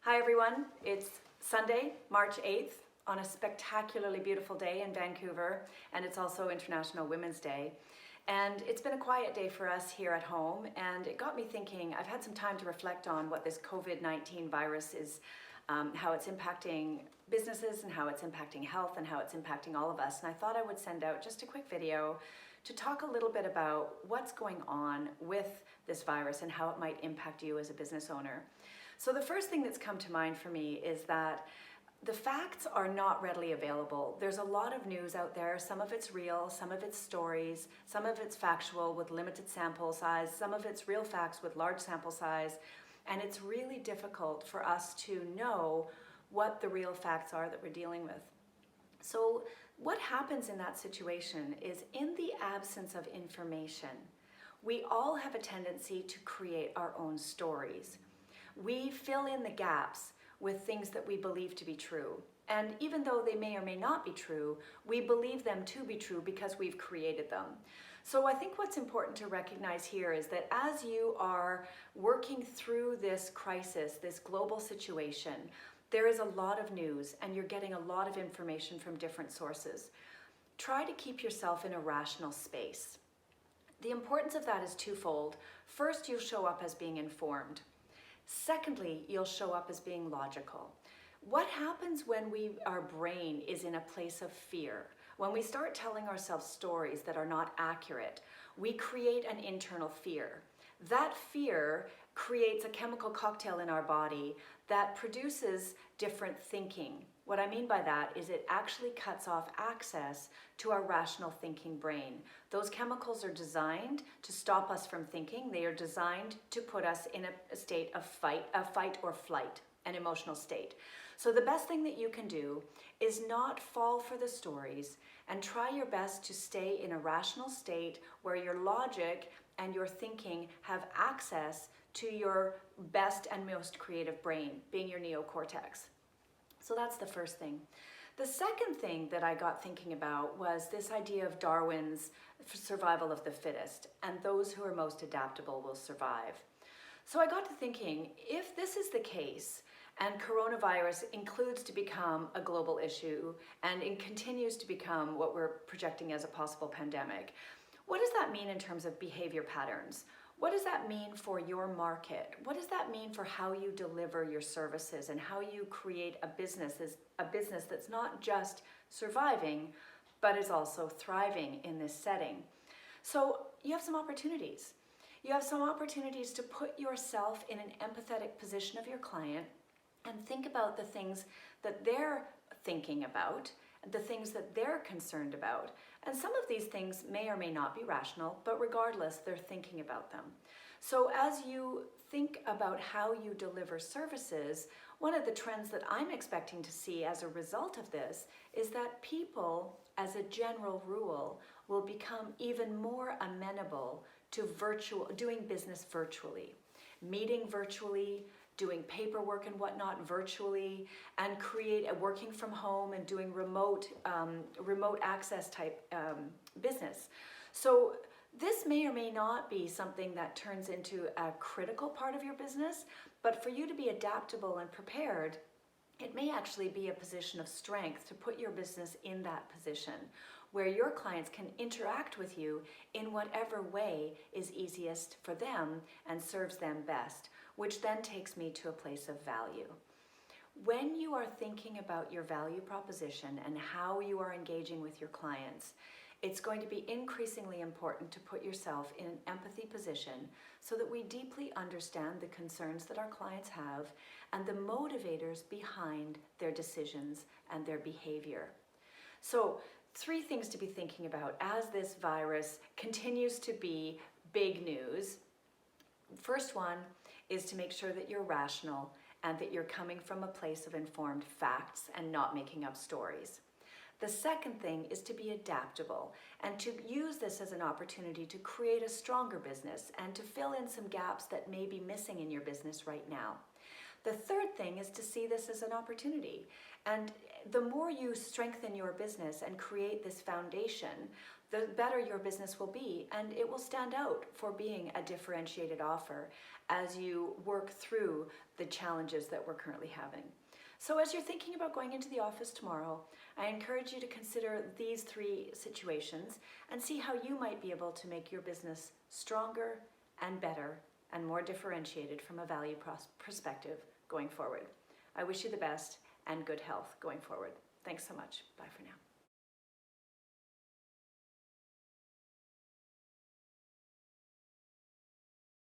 Hi everyone, it's Sunday, March 8th, on a spectacularly beautiful day in Vancouver, and it's also International Women's Day. And it's been a quiet day for us here at home, and it got me thinking. I've had some time to reflect on what this COVID-19 virus is, how it's impacting businesses and how it's impacting health and how it's impacting all of us. And I thought I would send out just a quick video to talk a little bit about what's going on with this virus and how it might impact you as a business owner. So the first thing that's come to mind for me is that the facts are not readily available. There's a lot of news out there. Some of it's real, some of it's stories, some of it's factual with limited sample size, some of it's real facts with large sample size. And it's really difficult for us to know what the real facts are that we're dealing with. So what happens in that situation is, in the absence of information, we all have a tendency to create our own stories. We fill in the gaps with things that we believe to be true. And even though they may or may not be true, we believe them to be true because we've created them. So I think what's important to recognize here is that as you are working through this crisis, this global situation, there is a lot of news and you're getting a lot of information from different sources. Try to keep yourself in a rational space. The importance of that is twofold. First, you'll show up as being informed. Secondly, you'll show up as being logical. What happens when our brain is in a place of fear? When we start telling ourselves stories that are not accurate, we create an internal fear. That fear creates a chemical cocktail in our body that produces different thinking. What I mean by that is it actually cuts off access to our rational thinking brain. Those chemicals are designed to stop us from thinking. They are designed to put us in a state of fight or flight, an emotional state. So the best thing that you can do is not fall for the stories and try your best to stay in a rational state where your logic and your thinking have access to your best and most creative brain, being your neocortex. So that's the first thing. The second thing that I got thinking about was this idea of Darwin's survival of the fittest, and those who are most adaptable will survive. So I got to thinking, if this is the case, and coronavirus includes to become a global issue, and it continues to become what we're projecting as a possible pandemic, what does that mean in terms of behavior patterns? What does that mean for your market? What does that mean for how you deliver your services and how you create a business that's not just surviving, but is also thriving in this setting? So you have some opportunities. You have some opportunities to put yourself in an empathetic position of your client and think about the things that they're thinking about, the things that they're concerned about. And some of these things may or may not be rational, but regardless, they're thinking about them. So as you think about how you deliver services, one of the trends that I'm expecting to see as a result of this is that people, as a general rule, will become even more amenable to doing business virtually, meeting virtually, doing paperwork and whatnot virtually, and working from home and doing remote access type business. So this may or may not be something that turns into a critical part of your business, but for you to be adaptable and prepared, it may actually be a position of strength to put your business in that position where your clients can interact with you in whatever way is easiest for them and serves them best, which then takes me to a place of value. When you are thinking about your value proposition and how you are engaging with your clients, it's going to be increasingly important to put yourself in an empathy position so that we deeply understand the concerns that our clients have and the motivators behind their decisions and their behavior. So 3 things to be thinking about as this virus continues to be big news. First one is to make sure that you're rational and that you're coming from a place of informed facts and not making up stories. The second thing is to be adaptable and to use this as an opportunity to create a stronger business and to fill in some gaps that may be missing in your business right now. The third thing is to see this as an opportunity. And the more you strengthen your business and create this foundation, the better your business will be, and it will stand out for being a differentiated offer as you work through the challenges that we're currently having. So as you're thinking about going into the office tomorrow, I encourage you to consider these 3 situations and see how you might be able to make your business stronger and better and more differentiated from a value perspective going forward. I wish you the best and good health going forward. Thanks so much. Bye for now.